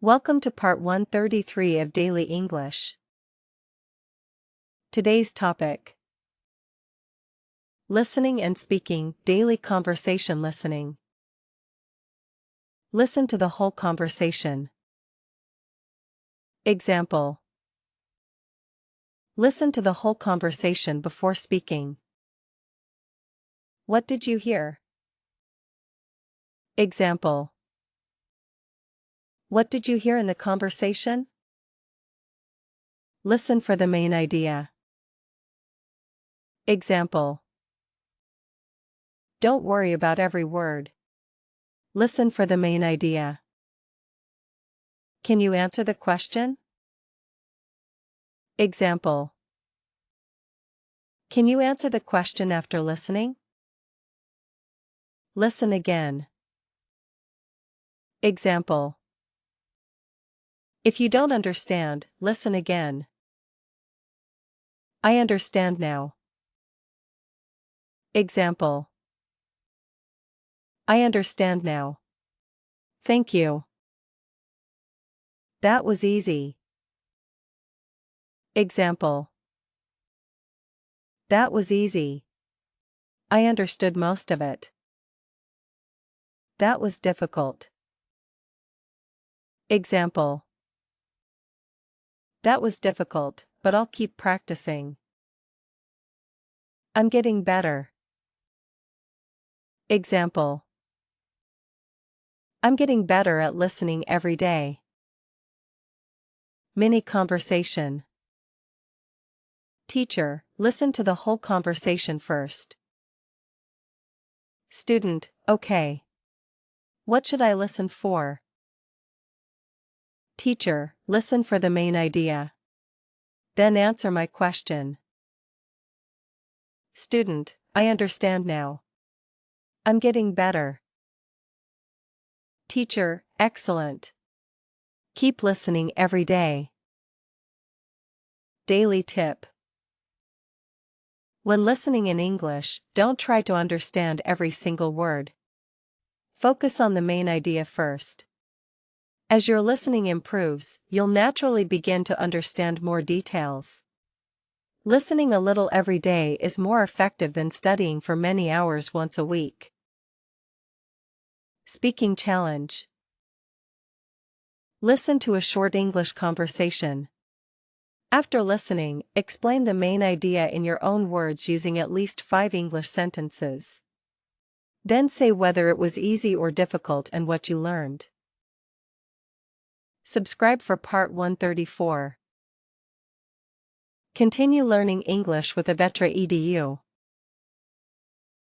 Welcome to part 133 of Daily English. Today's topic: listening and speaking, daily conversation listening. Listen to the whole conversation. Example: listen to the whole conversation before speaking. What did you hear? Example: what did you hear in the conversation? Listen for the main idea. Example: don't worry about every word. Listen for the main idea. Can you answer the question? Example: can you answer the question after listening? Listen again. Example: if you don't understand, listen again. I understand now. Example: I understand now. Thank you. That was easy. Example: that was easy. I understood most of it. That was difficult. Example: that was difficult, but I'll keep practicing. I'm getting better. Example: I'm getting better at listening every day. Mini conversation. Teacher, listen to the whole conversation first. Student, okay. What should I listen for? Teacher, listen for the main idea. Then answer my question. Student, I understand now. I'm getting better. Teacher, excellent. Keep listening every day. Daily tip: when listening in English, don't try to understand every single word. Focus on the main idea first. As your listening improves, you'll naturally begin to understand more details. Listening a little every day is more effective than studying for many hours once a week. Speaking challenge. Listen to a short English conversation. After listening, explain the main idea in your own words using at least 5 English sentences. Then say whether it was easy or difficult and what you learned. Subscribe for part 134. Continue learning English with Avetra edu.